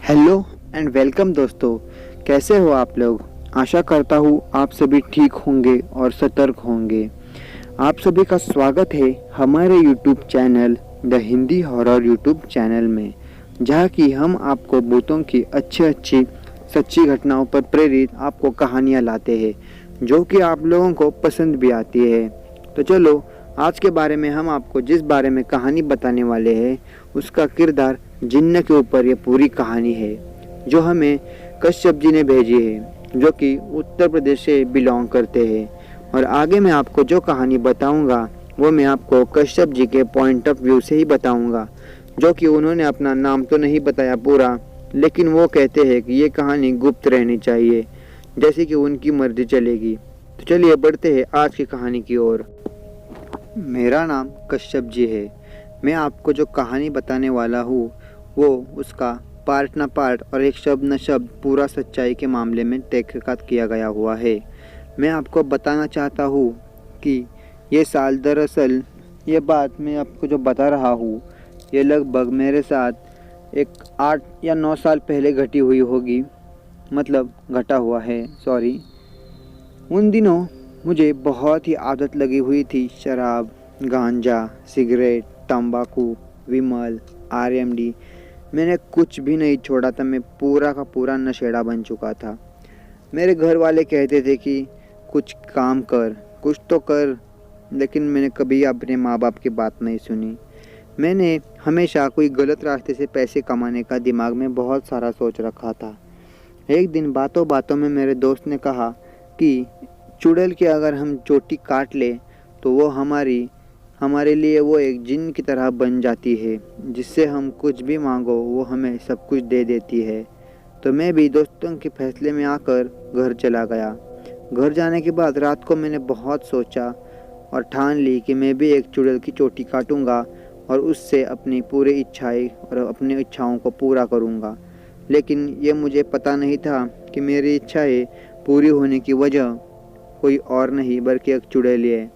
Hello and welcome दोस्तों। कैसे हो आप लोग। आशा करता हूँ आप सभी ठीक होंगे और सतर्क होंगे। आप सभी का स्वागत है हमारे YouTube channel the Hindi horror YouTube channel में, जहाँ की हम आपको भूतों की अच्छी सच्ची घटनाओं पर प्रेरित आपको कहानियाँ लाते हैं, जो कि आप लोगों को पसंद भी आती है। तो चलो, आज के बारे में हम आपको जिस बारे में कहानी बताने वाले हैं उसका किरदार जिन्न के ऊपर ये पूरी कहानी है, जो हमें कश्यप जी ने भेजी है, जो कि उत्तर प्रदेश से बिलोंग करते हैं। और आगे मैं आपको जो कहानी बताऊंगा वो मैं आपको कश्यप जी के पॉइंट ऑफ व्यू से ही बताऊंगा, जो कि उन्होंने अपना नाम तो नहीं बताया पूरा, लेकिन वो कहते हैं कि ये कहानी गुप्त रहनी चाहिए, जैसे कि उनकी मर्जी चलेगी। तो चलिए बढ़ते हैं आज की कहानी की ओर। मेरा नाम कश्यप जी है। मैं आपको जो कहानी बताने वाला हूँ वो उसका पार्ट न पार्ट और एक शब्द न शब्द पूरा सच्चाई के मामले में तहकीकात किया गया हुआ है। मैं आपको बताना चाहता हूँ कि ये साल, दरअसल ये बात मैं आपको जो बता रहा हूँ ये लगभग मेरे साथ एक 8 या 9 साल पहले घटी हुई होगी, मतलब घटा हुआ है, सॉरी। उन दिनों मुझे बहुत ही आदत लगी हुई थी शराब, गांजा, सिगरेट, तंबाकू, विमल, आरएमडी। मैंने कुछ भी नहीं छोड़ा था। मैं पूरा का पूरा नशेड़ा बन चुका था। मेरे घर वाले कहते थे कि कुछ काम कर, कुछ तो कर, लेकिन मैंने कभी अपने माँ बाप की बात नहीं सुनी। मैंने हमेशा कोई गलत रास्ते से पैसे कमाने का दिमाग में बहुत सारा सोच रखा था। एक दिन बातों बातों में मेरे दोस्त ने कहा कि चुड़ैल की अगर हम चोटी काट ले तो वो हमारे लिए वो एक जिन की तरह बन जाती है, जिससे हम कुछ भी मांगो वो हमें सब कुछ दे देती है। तो मैं भी दोस्तों के फैसले में आकर घर चला गया। घर जाने के बाद रात को मैंने बहुत सोचा और ठान ली कि मैं भी एक चुड़ैल की चोटी काटूंगा और उससे अपनी पूरी इच्छाएं और अपनी इच्छाओं को पूरा करूंगा। लेकिन ये मुझे पता नहीं था कि मेरी इच्छाएं पूरी होने की वजह कोई और नहीं बल्कि एक चुड़ैल है।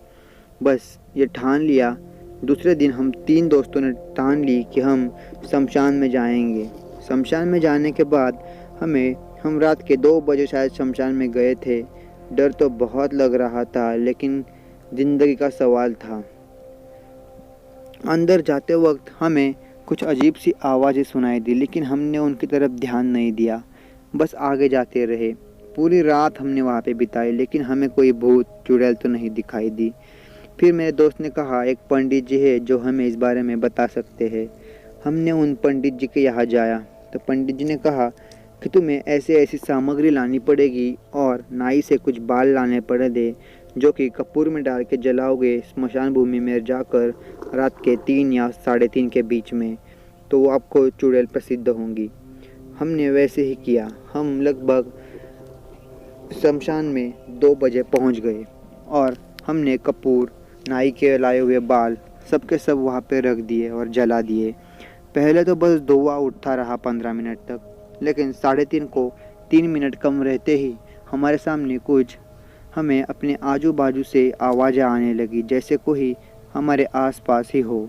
बस ये ठान लिया। दूसरे दिन हम 3 दोस्तों ने ठान ली कि हम शमशान में जाएंगे। शमशान में जाने के बाद हम रात के 2 बजे शायद शमशान में गए थे। डर तो बहुत लग रहा था, लेकिन जिंदगी का सवाल था। अंदर जाते वक्त हमें कुछ अजीब सी आवाज़ें सुनाई दी, लेकिन हमने उनकी तरफ ध्यान नहीं दिया, बस आगे जाते रहे। पूरी रात हमने वहाँ पे बिताई, लेकिन हमें कोई भूत चुड़ैल तो नहीं दिखाई दी। फिर मेरे दोस्त ने कहा एक पंडित जी है जो हमें इस बारे में बता सकते हैं। हमने उन पंडित जी के यहाँ जाया तो पंडित जी ने कहा कि तुम्हें ऐसी ऐसी सामग्री लानी पड़ेगी और नाई से कुछ बाल लाने पड़े, जो कि कपूर में डाल के जलाओगे स्मशान भूमि में जाकर रात के 3 या 3:30 के बीच में, तो वो आपको चुड़ैल प्रसिद्ध होंगी। हमने वैसे ही किया। हम लगभग शमशान में 2 बजे पहुंच गए और हमने कपूर, नाई के लाए हुए बाल सब के सब वहाँ पे रख दिए और जला दिए। पहले तो बस धुआं उठता रहा 15 मिनट तक, लेकिन 3:30 को 3 मिनट कम रहते ही हमारे सामने कुछ हमें अपने आजू बाजू से आवाज़ें आने लगी, जैसे कोई हमारे आसपास ही हो।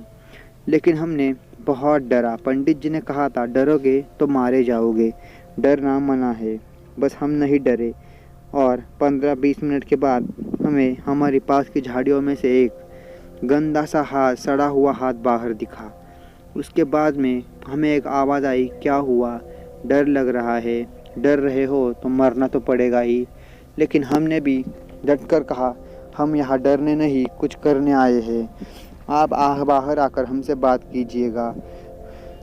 लेकिन हमने बहुत डरा। पंडित जी ने कहा था डरोगे तो मारे जाओगे, डरना मना है। बस हम नहीं डरे और 15-20 मिनट के बाद हमें हमारे पास की झाड़ियों में से एक गंदा सा हाथ, सड़ा हुआ हाथ बाहर दिखा। उसके बाद में हमें एक आवाज़ आई, क्या हुआ, डर लग रहा है? डर रहे हो तो मरना तो पड़ेगा ही। लेकिन हमने भी डटकर कहा हम यहाँ डरने नहीं, कुछ करने आए हैं। आप बाहर आकर हमसे बात कीजिएगा।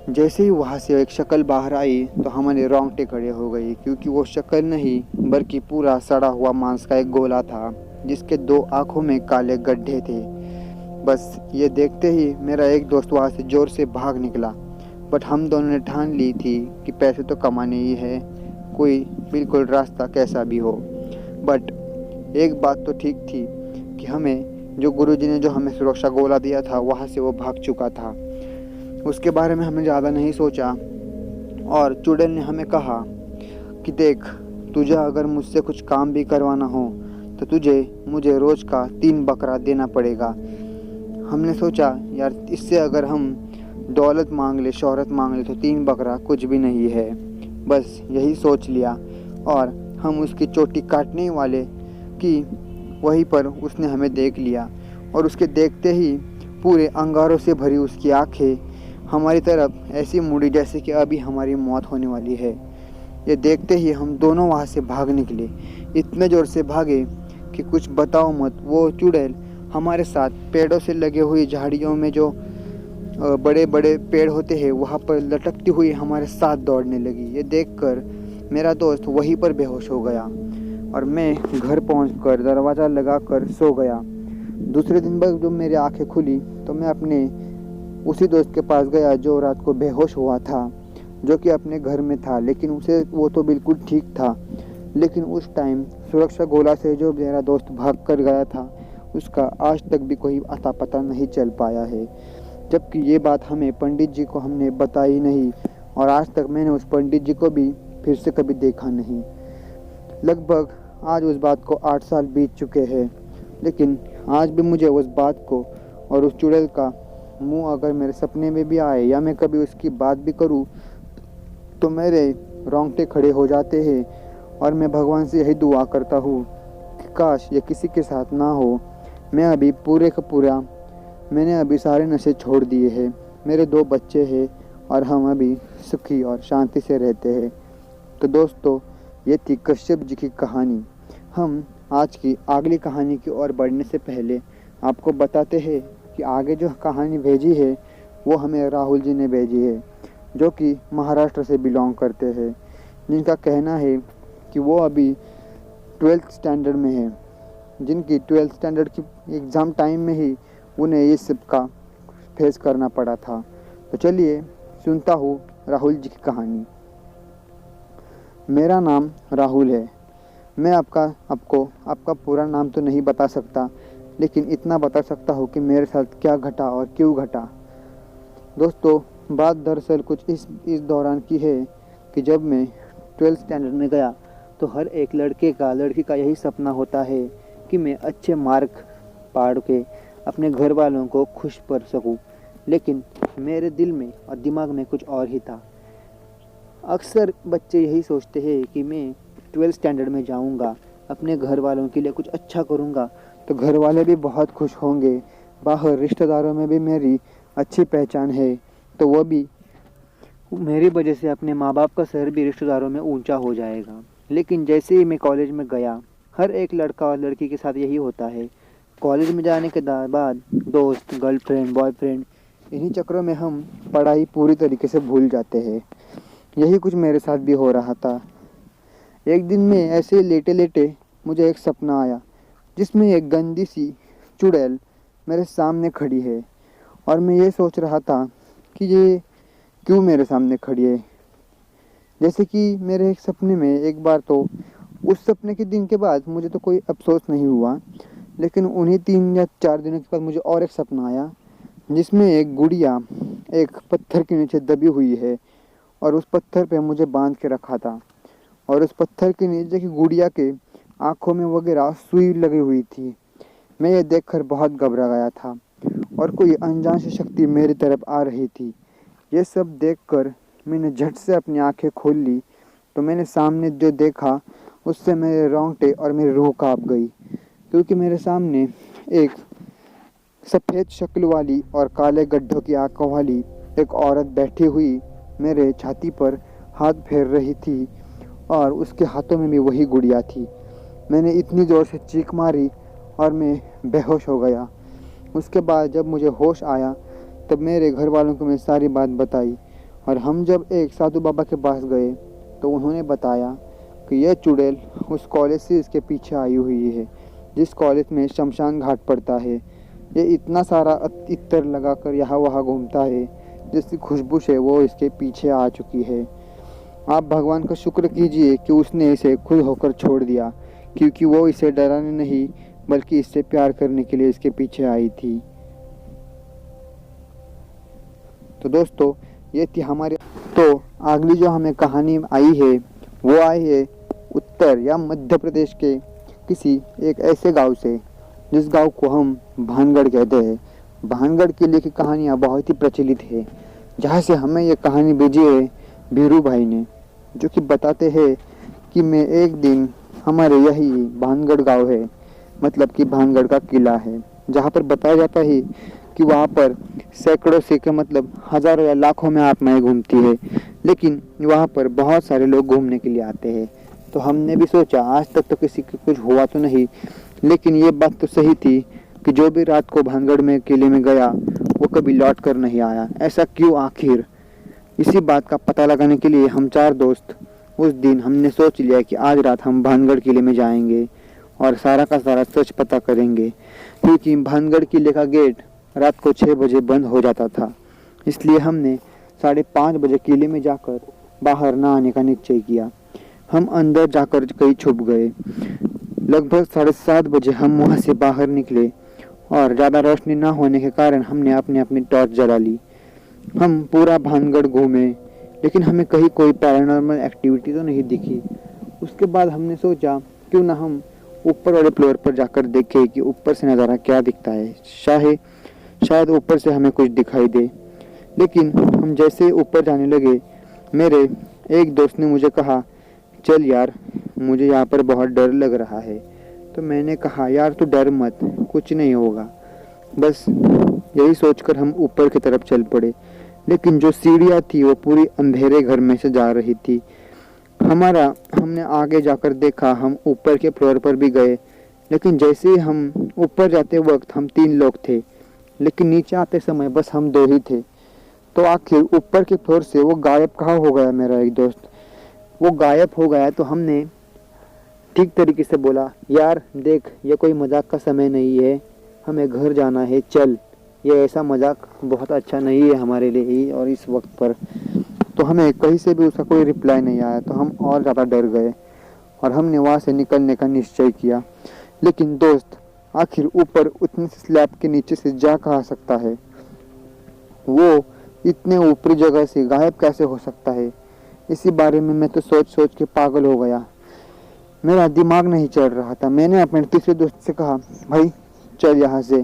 जैसे ही वहाँ से एक शक्ल बाहर आई तो हमारे रोंगटे खड़े हो गई, क्योंकि वो शक्ल नहीं बल्कि पूरा सड़ा हुआ मांस का एक गोला था, जिसके 2 आँखों में काले गड्ढे थे। बस ये देखते ही मेरा एक दोस्त वहाँ से ज़ोर से भाग निकला। बट हम दोनों ने ठान ली थी कि पैसे तो कमाने ही है, कोई बिल्कुल रास्ता कैसा भी हो। बट एक बात तो ठीक थी कि जो गुरुजी ने जो हमें सुरक्षा गोला दिया था वहाँ से वो भाग चुका था। उसके बारे में हमने ज़्यादा नहीं सोचा और चुड़ैल ने हमें कहा कि देख, तुझे अगर मुझसे कुछ काम भी करवाना हो तो मुझे रोज़ का 3 बकरा देना पड़ेगा। हमने सोचा यार, इससे अगर हम दौलत मांग ले, शोहरत मांग ले तो 3 बकरा कुछ भी नहीं है। बस यही सोच लिया और हम उसकी चोटी काटने वाले कि वहीं पर उसने हमें देख लिया और उसके देखते ही पूरे अंगारों से भरी उसकी आंखें हमारी तरफ ऐसी मुड़ी जैसे कि अभी हमारी मौत होने वाली है। ये देखते ही हम दोनों वहाँ से भाग निकले, इतने ज़ोर से भागे कि कुछ बताओ मत। वो चुड़ैल हमारे साथ पेड़ों से लगे हुई झाड़ियों में जो बड़े बड़े पेड़ होते हैं वहाँ पर लटकती हुई हमारे साथ दौड़ने लगी। ये देखकर मेरा दोस्त वहीं पर बेहोश हो गया और मैं घर पहुंचकर दरवाज़ा लगाकर सो गया। दूसरे दिन जब मेरी आंखें खुली तो मैं अपने उसी दोस्त के पास गया जो रात को बेहोश हुआ था, जो कि अपने घर में था, लेकिन उसे वो तो बिल्कुल ठीक था। लेकिन उस टाइम सुरक्षा गोला से जो मेरा दोस्त भाग कर गया था उसका आज तक भी कोई अता पता नहीं चल पाया है। जबकि ये बात हमें पंडित जी को हमने बताई नहीं और आज तक मैंने उस पंडित जी को भी फिर से कभी देखा नहीं। लगभग आज उस बात को 8 साल बीत चुके हैं, लेकिन आज भी मुझे उस बात को और उस चुड़ैल का मुंह अगर मेरे सपने में भी आए या मैं कभी उसकी बात भी करूं तो मेरे रोंगटे खड़े हो जाते हैं और मैं भगवान से यही दुआ करता हूँ कि काश ये किसी के साथ ना हो। मैं अभी पूरे का पूरा मैंने अभी सारे नशे छोड़ दिए हैं, मेरे 2 बच्चे हैं और हम अभी सुखी और शांति से रहते हैं। तो दोस्तों, ये थी कश्यप जी की कहानी। हम आज की अगली कहानी की ओर बढ़ने से पहले आपको बताते हैं कि आगे जो कहानी भेजी है वो हमें राहुल जी ने भेजी है, जो कि महाराष्ट्र से बिलोंग करते हैं, जिनका कहना है कि वो अभी 12th स्टैंडर्ड में है, जिनकी 12th स्टैंडर्ड की एग्ज़ाम टाइम में ही उन्हें ये सब का फेस करना पड़ा था। तो चलिए सुनता हूँ राहुल जी की कहानी। मेरा नाम राहुल है। मैं आपका पूरा नाम तो नहीं बता सकता, लेकिन इतना बता सकता हूँ कि मेरे साथ क्या घटा और क्यों घटा। दोस्तों, बात दरअसल कुछ इस दौरान की है कि जब मैं 12th स्टैंडर्ड में गया तो हर एक लड़की का यही सपना होता है कि मैं अच्छे मार्क पाड़ के अपने घर वालों को खुश कर सकूं। लेकिन मेरे दिल में और दिमाग में कुछ और ही था। अक्सर बच्चे यही सोचते हैं कि मैं 12th स्टैंडर्ड में जाऊंगा, अपने घर वालों के लिए कुछ अच्छा करूंगा तो घर वाले भी बहुत खुश होंगे, बाहर रिश्तेदारों में भी मेरी अच्छी पहचान है तो वो भी मेरी वजह से अपने माँ बाप का सर भी रिश्तेदारों में ऊंचा हो जाएगा। लेकिन जैसे ही मैं कॉलेज में गया, हर एक लड़का और लड़की के साथ यही होता है। कॉलेज में जाने के बाद दोस्त, गर्लफ्रेंड, बॉयफ्रेंड, इन्हीं चक्रों में हम पढ़ाई पूरी तरीके से भूल जाते हैं। यही कुछ मेरे साथ भी हो रहा था। एक दिन में ऐसे लेटे लेटे मुझे एक सपना आया जिसमें एक गंदी सी चुड़ैल मेरे सामने खड़ी है और मैं ये सोच रहा था कि ये क्यों मेरे सामने खड़ी है। जैसे कि मेरे एक सपने में एक बार तो उस सपने के दिन के बाद मुझे तो कोई अफसोस नहीं हुआ, लेकिन उन्हीं 3 या 4 दिनों के बाद मुझे और एक सपना आया जिसमें एक गुड़िया एक पत्थर के नीचे दबी हुई है और उस पत्थर पे मुझे बांध के रखा था और उस पत्थर के नीचे की गुड़िया के आँखों में वगैरह सुई लगी हुई थी। मैं ये देखकर बहुत घबरा गया था और कोई अनजान सी शक्ति मेरी तरफ आ रही थी। ये सब देखकर मैंने झट से अपनी आंखें खोल ली तो मैंने सामने जो देखा उससे मेरे रोंगटे और मेरी रूह कांप गई, क्योंकि मेरे सामने एक सफ़ेद शक्ल वाली और काले गड्ढों की आंखों वाली एक औरत बैठी हुई मेरे छाती पर हाथ फेर रही थी और उसके हाथों में भी वही गुड़िया थी। मैंने इतनी ज़ोर से चीख मारी और मैं बेहोश हो गया। उसके बाद जब मुझे होश आया तब मेरे घर वालों को मैं सारी बात बताई और हम जब एक साधु बाबा के पास गए तो उन्होंने बताया कि यह चुड़ैल उस कॉलेज से इसके पीछे आई हुई है जिस कॉलेज में शमशान घाट पड़ता है। ये इतना सारा इत्र लगाकर यहाँ वहाँ घूमता है, जिसकी खुशबू से वो इसके पीछे आ चुकी है। आप भगवान का शुक्र कीजिए कि उसने इसे खुद होकर छोड़ दिया, क्योंकि वो इसे डराने नहीं बल्कि इससे प्यार करने के लिए इसके पीछे आई थी। तो दोस्तों, ये थी हमारी अगली जो हमें कहानी आई है वो आई है उत्तर या मध्य प्रदेश के किसी एक ऐसे गांव से जिस गांव को हम भानगढ़ कहते हैं। भानगढ़ किले की कहानियाँ बहुत ही प्रचलित है, जहाँ से हमें ये कहानी भेजी है बीरू भाई ने। जो कि बताते हैं कि मैं एक दिन हमारे यही भानगढ़ गांव है, मतलब कि भानगढ़ का किला है, जहाँ पर बताया जाता है कि वहाँ पर सैकड़ों सिक्के मतलब हजारों या लाखों में आत्माएं घूमती है, लेकिन वहाँ पर बहुत सारे लोग घूमने के लिए आते हैं। तो हमने भी सोचा आज तक तो किसी को कुछ हुआ तो नहीं, लेकिन ये बात तो सही थी कि जो भी रात को भानगढ़ में किले में गया वो कभी लौट कर नहीं आया। ऐसा क्यों आखिर? इसी बात का पता लगाने के लिए हम 4 दोस्त उस दिन हमने सोच लिया कि आज रात हम भानगढ़ किले में जाएंगे और सारा का सारा सच पता करेंगे, क्योंकि भानगढ़ किले का गेट रात को 6 बजे बंद हो जाता था। इसलिए हमने 5:30 बजे किले में जाकर बाहर ना आने का निश्चय किया। हम अंदर जाकर कहीं छुप गए। लगभग 7:30 बजे हम वहां से बाहर निकले और ज़्यादा रोशनी ना होने के कारण हमने अपनी अपनी टॉर्च जला ली। हम पूरा भानगढ़ घूमे, लेकिन हमें कहीं कोई पैरानॉर्मल एक्टिविटी तो नहीं दिखी। उसके बाद हमने सोचा क्यों ना हम ऊपर वाले फ्लोर पर जाकर देखें कि ऊपर से नज़ारा क्या दिखता है, शायद ऊपर से हमें कुछ दिखाई दे। लेकिन हम जैसे ऊपर जाने लगे, मेरे एक दोस्त ने मुझे कहा, चल यार, मुझे यहाँ पर बहुत डर लग रहा है। तो मैंने कहा, यार तू डर मत, कुछ नहीं होगा। बस यही सोचकर हम ऊपर की तरफ चल पड़े। लेकिन जो सीढ़ियाँ थी वो पूरी अंधेरे घर में से जा रही थी। हमने आगे जाकर देखा, हम ऊपर के फ्लोर पर भी गए, लेकिन जैसे ही हम ऊपर जाते वक्त हम 3 लोग थे, लेकिन नीचे आते समय बस हम 2 ही थे। तो आखिर ऊपर के फ्लोर से वो गायब कहाँ हो गया? मेरा एक दोस्त वो गायब हो गया। तो हमने ठीक तरीके से बोला, यार देख, ये कोई मजाक का समय नहीं है, हमें घर जाना है, चल। ये ऐसा मजाक बहुत अच्छा नहीं है हमारे लिए ही और इस वक्त पर। तो हमें कहीं से भी उसका कोई रिप्लाई नहीं आया, तो हम और ज़्यादा डर गए और हमने वहाँ से निकलने का निश्चय किया। लेकिन दोस्त, आखिर ऊपर उतने से स्लैब के नीचे से जा कहाँ सकता है? वो इतने ऊपरी जगह से गायब कैसे हो सकता है? इसी बारे में मैं तो सोच सोच के पागल हो गया। मेरा दिमाग नहीं चल रहा था। मैंने अपने तीसरे दोस्त से कहा, भाई चल यहाँ से,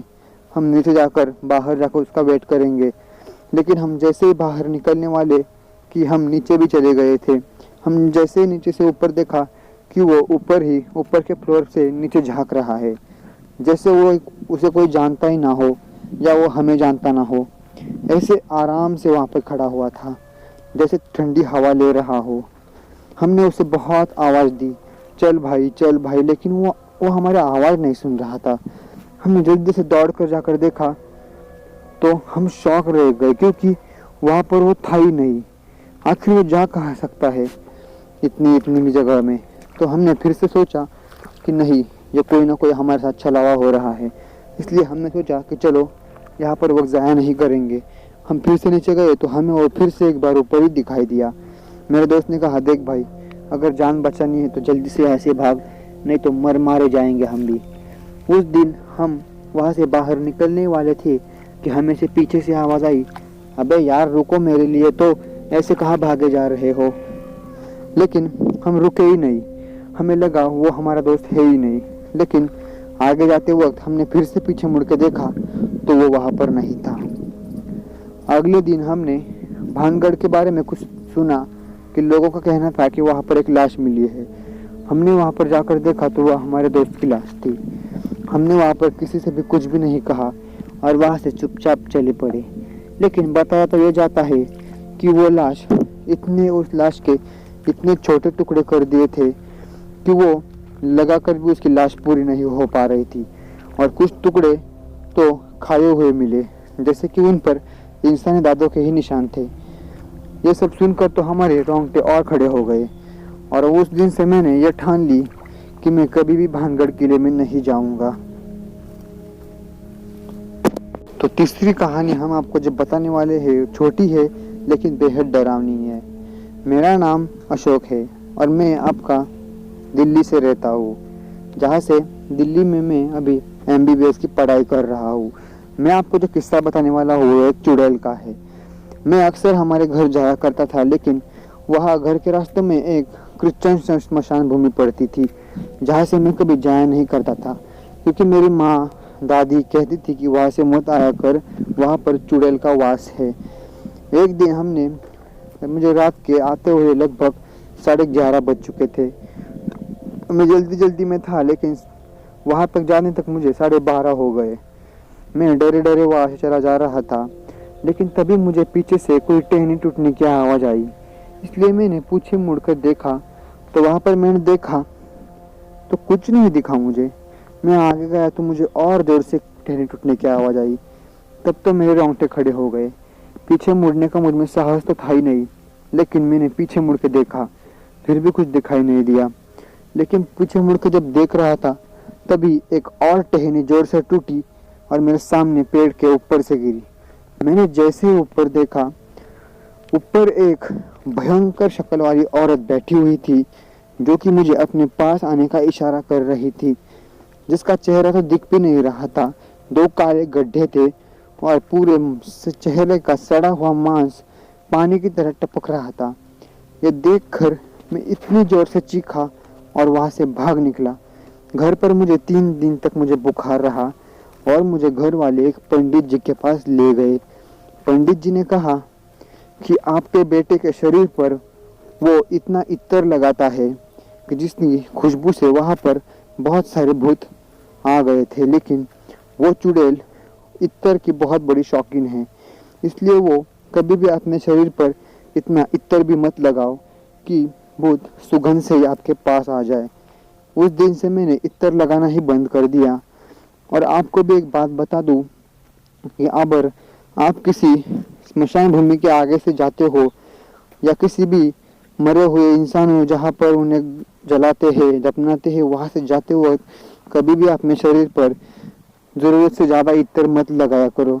हम नीचे जाकर बाहर जाकर उसका वेट करेंगे। लेकिन हम जैसे ही बाहर निकलने वाले कि हम नीचे भी चले गए थे। हम जैसे ही नीचे से ऊपर देखा कि वो ऊपर के फ्लोर से नीचे झांक रहा है, जैसे वो उसे कोई जानता ही ना हो या वो हमें जानता ना हो। ऐसे आराम से वहाँ पर खड़ा हुआ था, जैसे ठंडी हवा ले रहा हो। हमने उसे बहुत आवाज़ दी, चल भाई, लेकिन वो हमारी आवाज़ नहीं सुन रहा था। हमने जल्दी से दौड़ कर जाकर देखा तो हम शॉक रह गए, क्योंकि वहाँ पर वो था ही नहीं। आखिर वो जा कहाँ सकता है इतनी भी जगह में? तो हमने फिर से सोचा कि नहीं, ये कोई ना कोई हमारे साथ छलावा हो रहा है। इसलिए हमने सोचा कि चलो यहाँ पर वक्त ज़ाया नहीं करेंगे। हम फिर से नीचे गए तो हमें वो फिर से एक बार ऊपर ही दिखाई दिया। मेरे दोस्त ने कहा, देख भाई, अगर जान बचानी है तो जल्दी से ऐसे भाग, नहीं तो मारे जाएंगे हम भी। उस दिन हम वहाँ से बाहर निकलने वाले थे कि हमें से पीछे से आवाज़ आई, अबे यार रुको, मेरे लिए तो ऐसे कहाँ भागे जा रहे हो? लेकिन हम रुके ही नहीं। हमें लगा वो हमारा दोस्त है ही नहीं। लेकिन आगे जाते वक्त हमने फिर से पीछे मुड़ के देखा तो वो वहाँ पर नहीं था। अगले दिन हमने भानगढ़ के बारे में कुछ सुना कि लोगों का कहना था कि वहाँ पर एक लाश मिली है। हमने वहाँ पर जाकर देखा तो वह हमारे दोस्त की लाश थी। हमने वहाँ पर किसी से भी कुछ भी नहीं कहा और वहाँ से चुपचाप चले पड़े। लेकिन बताया तो ये जाता है कि वो लाश उस लाश के इतने छोटे टुकड़े कर दिए थे कि वो लगाकर भी उसकी लाश पूरी नहीं हो पा रही थी, और कुछ टुकड़े तो खाए हुए मिले, जैसे कि उन पर इंसानी दांतों के ही निशान थे। ये सब सुनकर तो हमारे रोंगटे और खड़े हो गए, और उस दिन से मैंने ये ठान ली कि मैं कभी भी भानगढ़ किले में नहीं जाऊंगा। तो तीसरी कहानी हम आपको जो बताने वाले हैं छोटी है लेकिन बेहद डरावनी है। मेरा नाम अशोक है और मैं आपका दिल्ली से रहता हूँ, जहाँ से दिल्ली में मैं अभी MBBS की पढ़ाई कर रहा हूँ। मैं आपको जो किस्सा बताने वाला हूँ वो एक चुड़ैल का है। मैं अक्सर हमारे घर जाया करता था, लेकिन वहाँ घर के रास्ते में एक क्रिश्चियन स्मशान भूमि पड़ती थी, जहाँ से मैं कभी जाया नहीं करता था, क्योंकि मेरी माँ दादी कहती थी कि वहाँ से मत आया कर, वहाँ पर चुड़ैल का वास है। एक दिन मुझे रात के आते हुए लगभग 11:30 बज चुके थे। मैं जल्दी जल्दी में था, लेकिन वहाँ तक जाने तक मुझे 12:30 हो गए। मैं डरे डरे वहाँ से चला जा रहा था, लेकिन तभी मुझे पीछे से कोई टहनी टूटने की आवाज़ आई। इसलिए मैंने पीछे मुड़कर देखा, तो वहाँ पर मैंने देखा तो कुछ नहीं दिखा मुझे। मैं आगे गया तो मुझे और जोर से टहनी टूटने की आवाज़ आई। तब तो मेरे रोंगटे खड़े हो गए। पीछे मुड़ने का मुझ में साहस तो था ही नहीं, लेकिन मैंने पीछे मुड़ के देखा, फिर भी कुछ दिखाई नहीं दिया। लेकिन पीछे मुड़ के जब देख रहा था, तभी एक और टहनी जोर से टूटी और मेरे सामने पेड़ के ऊपर से गिरी। मैंने जैसे ही ऊपर देखा, ऊपर एक भयंकर शक्ल वाली औरत बैठी हुई थी, जो कि मुझे अपने पास आने का इशारा कर रही थी, जिसका चेहरा तो दिख भी नहीं रहा था। 2 काले गड्ढे थे और पूरे चेहरे का सड़ा हुआ मांस पानी की तरह टपक रहा था। ये देखकर मैं इतनी जोर से चीखा और वहां से भाग निकला। घर पर मुझे 3 दिन तक मुझे बुखार रहा और मुझे घर वाले एक पंडित जी के पास ले गए। पंडित जी ने कहा कि आपके बेटे के शरीर पर वो इतना इत्र लगाता है कि जिसकी खुशबू से वहाँ पर बहुत सारे भूत आ गए थे, लेकिन वो चुड़ैल इत्र की बहुत बड़ी शौकीन है, इसलिए वो कभी भी अपने शरीर पर इतना इत्र भी मत लगाओ कि भूत सुगंध से ही आपके पास आ जाए। उस दिन से मैंने इत्र लगाना ही बंद कर दिया। और आपको भी एक बात बता दूं कि अगर आप किसी स्मशान भूमि के आगे से जाते हो या किसी भी मरे हुए इंसान हो जहाँ पर उन्हें जलाते हैं, दफनाते हैं, वहाँ से जाते हुए कभी भी अपने शरीर पर ज़रूरत से ज़्यादा इत्र मत लगाया करो,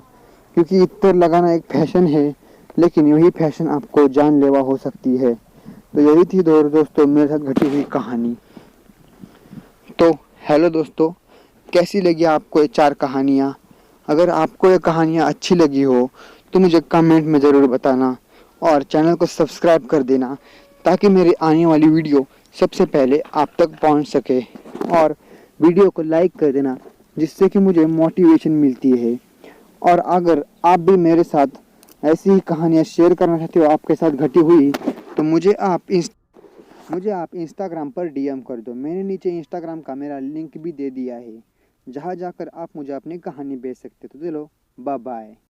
क्योंकि इत्र लगाना एक फैशन है, लेकिन यही फैशन आपको जानलेवा हो सकती है। तो यही थी दोस्तों मेरे साथ घटी हुई कहानी। तो हेलो दोस्तों, कैसी लगी आपको ये 4 कहानियाँ? अगर आपको ये कहानियाँ अच्छी लगी हो तो मुझे कमेंट में ज़रूर बताना और चैनल को सब्सक्राइब कर देना, ताकि मेरी आने वाली वीडियो सबसे पहले आप तक पहुंच सके। और वीडियो को लाइक कर देना, जिससे कि मुझे मोटिवेशन मिलती है। और अगर आप भी मेरे साथ ऐसी ही कहानियाँ शेयर करना चाहते हो, आपके साथ घटी हुई, तो मुझे आप इंस्टाग्राम पर डीएम कर दो। मैंने नीचे इंस्टाग्राम का मेरा लिंक भी दे दिया है, जहाँ जाकर आप मुझे अपनी कहानी भेज सकते हो। तो चलो, बाय बाय।